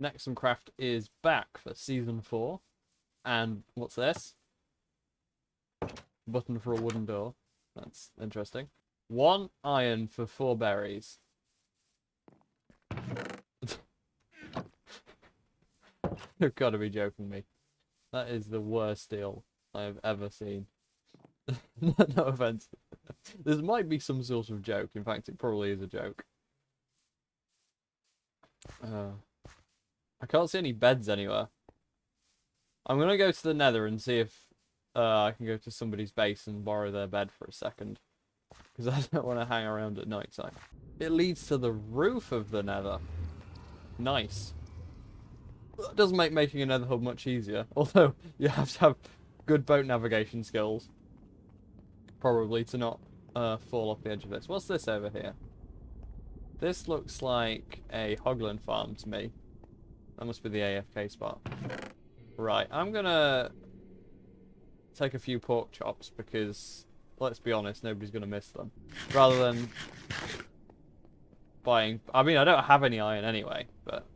Nexumcraft is back for season 4. And what's this? Button for a wooden door. That's interesting. 1 iron for 4 berries. You've got to be joking me. That is the worst deal I've ever seen. No offense. This might be some sort of joke. In fact, it probably is a joke. I can't see any beds anywhere. I'm gonna go to the Nether and see if I can go to somebody's base and borrow their bed for a second. Because I don't want to hang around at night time. It leads to the roof of the Nether. Nice. That doesn't make making a Nether hub much easier. Although, you have to have good boat navigation skills. Probably to not fall off the edge of this. What's this over here? This looks like a hoglin farm to me. That must be the AFK spot. Right, I'm gonna take a few pork chops because, let's be honest, nobody's gonna miss them. Rather than buying... I mean, I don't have any iron anyway, but...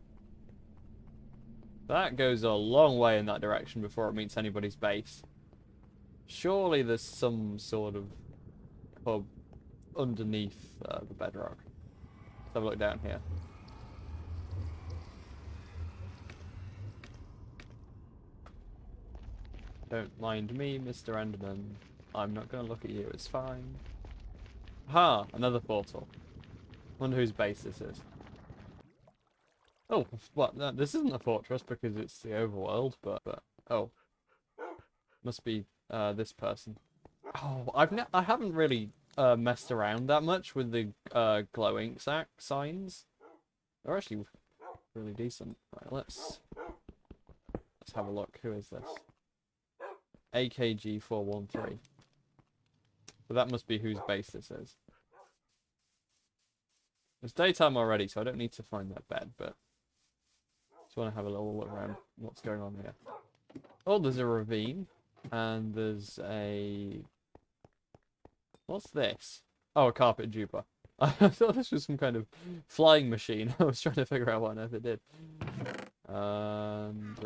that goes a long way in that direction before it meets anybody's base. Surely there's some sort of hub underneath the bedrock. Let's have a look down here. Don't mind me, Mr. Enderman. I'm not going to look at you, it's fine. Ha! Another portal. Wonder whose base this is. Oh, what? No, this isn't a fortress because it's the overworld, but oh. Must be this person. Oh, I haven't really messed around that much with the glow ink sack signs. They're actually really decent. Right, let's have a look. Who is this? AKG 413. So that must be whose base this is. It's daytime already, so I don't need to find that bed, but just want to have a little look around what's going on here. Oh, there's a ravine, and there's a... what's this? Oh, a carpet duper. I thought this was some kind of flying machine. I was trying to figure out what on earth it did. And...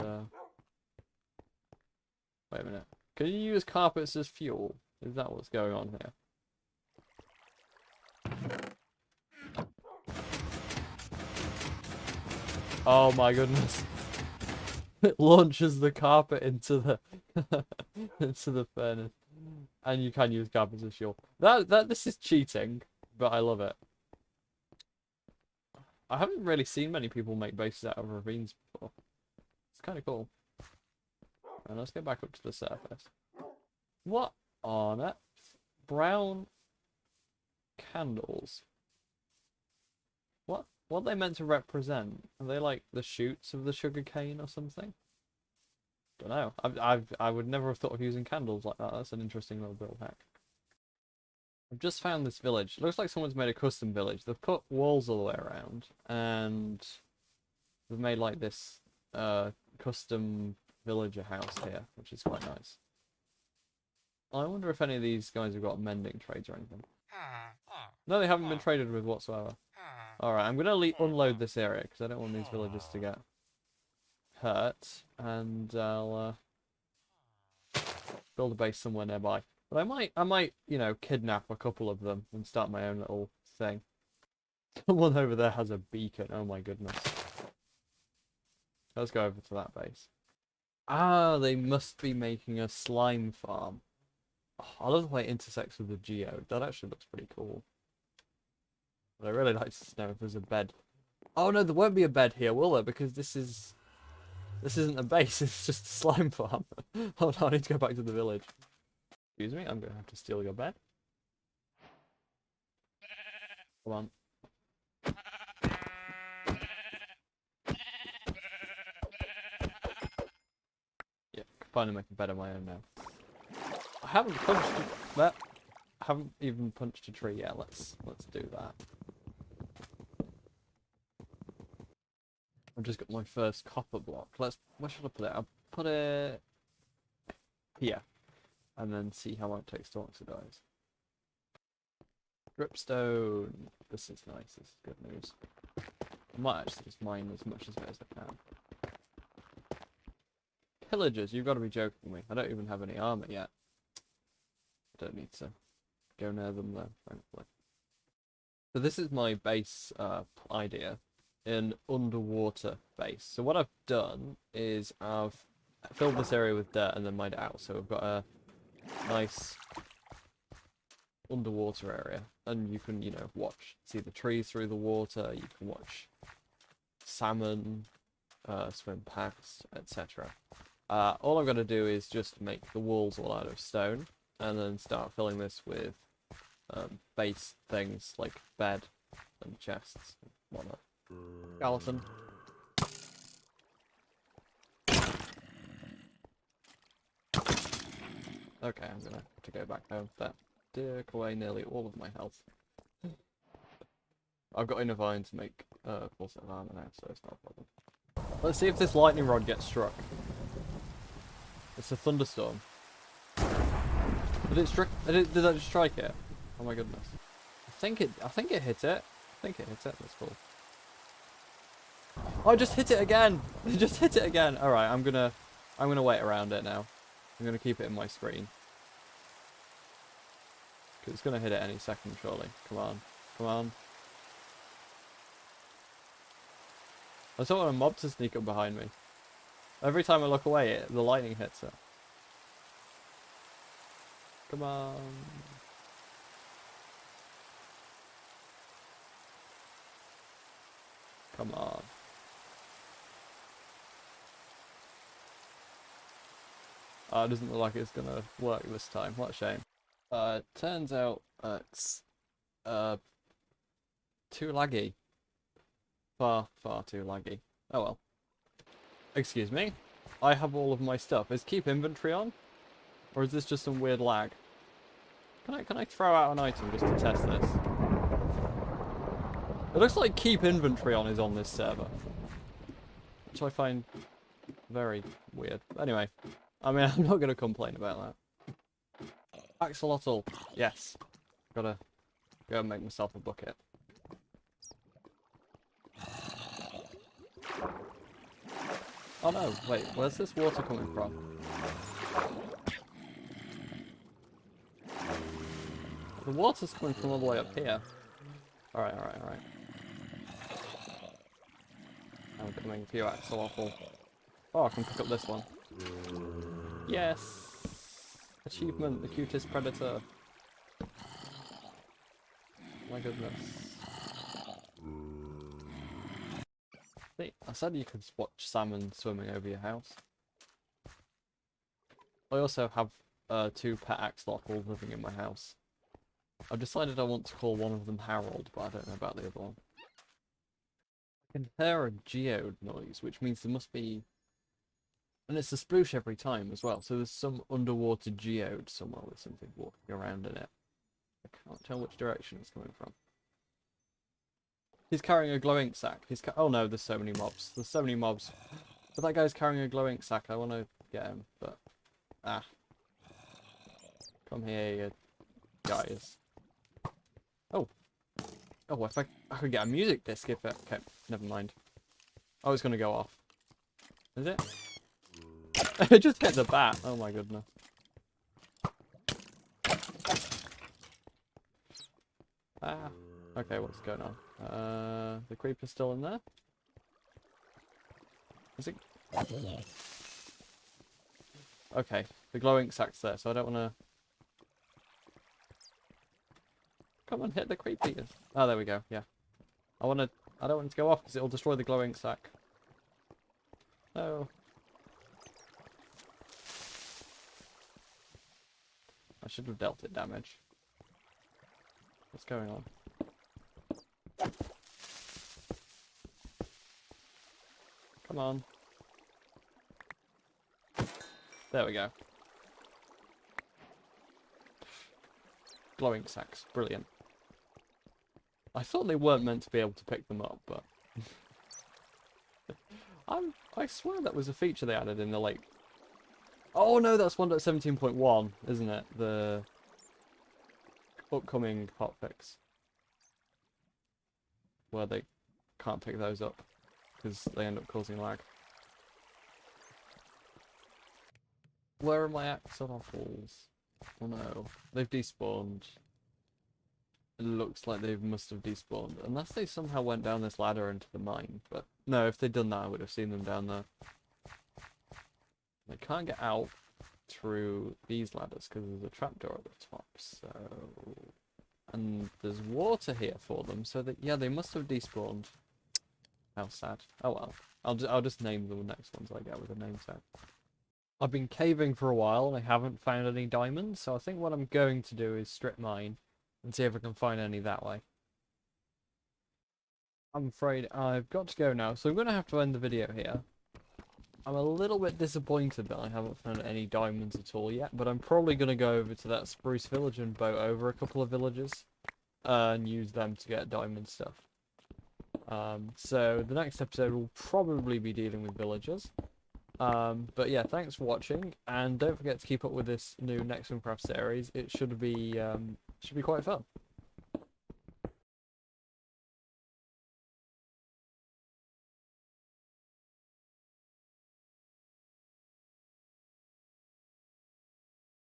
wait a minute. Can you use carpets as fuel? Is that what's going on here? Oh my goodness. It launches the carpet into the into the furnace. And you can use carpets as fuel. This is cheating, but I love it. I haven't really seen many people make bases out of ravines before. It's kind of cool. And let's get back up to the surface. What on earth? Brown candles. What are they meant to represent? Are they like the shoots of the sugar cane or something? Don't know. I would never have thought of using candles like that. That's an interesting little build hack. I've just found this village. It looks like someone's made a custom village. They've put walls all the way around, and they've made like this custom villager house here, which is quite nice. I wonder if any of these guys have got mending trades or anything. No, they haven't been traded with whatsoever. Alright, I'm going to unload this area because I don't want these villagers to get hurt. And I'll build a base somewhere nearby. But I might, you know, kidnap a couple of them and start my own little thing. Someone over there has a beacon. Oh my goodness. Let's go over to that base. Ah, they must be making a slime farm. Oh, I love the way it intersects with the geode. That actually looks pretty cool. But I really like to know if there's a bed. Oh no, there won't be a bed here, will there? Because this isn't a base, it's just a slime farm. Oh no, I need to go back to the village. Excuse me, I'm going to have to steal your bed. Come on. Yeah, I can finally make a bed of my own now. I haven't punched that. I haven't even punched a tree yet. Let's do that. I've just got my first copper block. Where should I put it? I'll put it here, and then see how long it takes to oxidize. Dripstone. This is nice. This is good news. I might actually just mine as much as it as I can. Pillagers, you've got to be joking me. I don't even have any armor yet. I don't need to go near them though, frankly. So this is my base idea. An underwater base. So what I've done is I've filled this area with dirt and then mined it out. So we've got a nice underwater area, and you can, you know, see the trees through the water. You can watch salmon swim past, etc. All I'm going to do is just make the walls all out of stone, and then start filling this with base things like bed and chests and whatnot. Skeleton. Okay, I'm gonna have to go back home. That took away nearly all of my health. I've got enough iron to make full set of armor now, so it's not a problem. Let's see if this lightning rod gets struck. It's a thunderstorm. Did it strike? Did that just strike it? Oh my goodness! I think it hit it. I think it hit it. That's cool. Oh, I just hit it again. It just hit it again. All right, I'm gonna wait around it now. I'm gonna keep it in my screen because it's gonna hit it any second, surely. Come on, come on. I don't want a mob to sneak up behind me. Every time I look away, the lightning hits it. Come on. Come on. It doesn't look like it's gonna work this time. What a shame. It turns out it's too laggy. Far too laggy. Oh well. Excuse me. I have all of my stuff. Is keep inventory on? Or is this just some weird lag? Can I throw out an item just to test this? It looks like keep inventory on is on this server, which I find very weird. Anyway, I mean, I'm not going to complain about that. Axolotl, yes. Gotta go and make myself a bucket. Oh no, wait, where's this water coming from? The water's coming from all the way up here. Alright. I'm coming for you, Axolotl. Oh, I can pick up this one. Yes! Achievement, the cutest predator. My goodness. See, I said you could watch salmon swimming over your house. I also have 2 pet axolotls living in my house. I've decided I want to call one of them Harold, but I don't know about the other one. I can hear a geode noise, which means there must be... And it's a sploosh every time as well, so there's some underwater geode somewhere with something walking around in it. I can't tell which direction it's coming from. He's carrying a glow ink sack. Oh no, there's so many mobs. There's so many mobs. But that guy's carrying a glow ink sack. I want to get him, but... Ah. Come here, you guys. Oh. Oh, if I could get a music disc if it... Okay, never mind. Oh, it's going to go off. Is it? It just hit the bat. Oh my goodness. Ah. Okay, what's going on? The creeper's still in there? Is it? Okay, the glow ink sack's there, so I don't want to... Come on, hit the creeper. Oh, there we go, yeah. I don't want it to go off because it'll destroy the glow ink sack. Oh. I should have dealt it damage. What's going on? Come on. There we go. Glowing sacks. Brilliant. I thought they weren't meant to be able to pick them up, but... I swear that was a feature they added in the, like... Oh no, that's 1.17.1, isn't it? The upcoming hotfix. Where they can't pick those up because they end up causing lag. Where are my axolotls? Oh no, they've despawned. It looks like they must have despawned, unless they somehow went down this ladder into the mine. But no, if they'd done that, I would have seen them down there. They can't get out through these ladders because there's a trapdoor at the top. So, and there's water here for them, so that yeah, they must have despawned. How sad. Oh well, I'll just name the next ones I get with a name tag. I've been caving for a while and I haven't found any diamonds, so I think what I'm going to do is strip mine and see if I can find any that way. I'm afraid I've got to go now, so I'm going to have to end the video here. I'm a little bit disappointed that I haven't found any diamonds at all yet, but I'm probably going to go over to that spruce village and boat over a couple of villages and use them to get diamond stuff. So the next episode will probably be dealing with villagers. But yeah, thanks for watching, and don't forget to keep up with this new Nexumcraft series. It should be quite fun.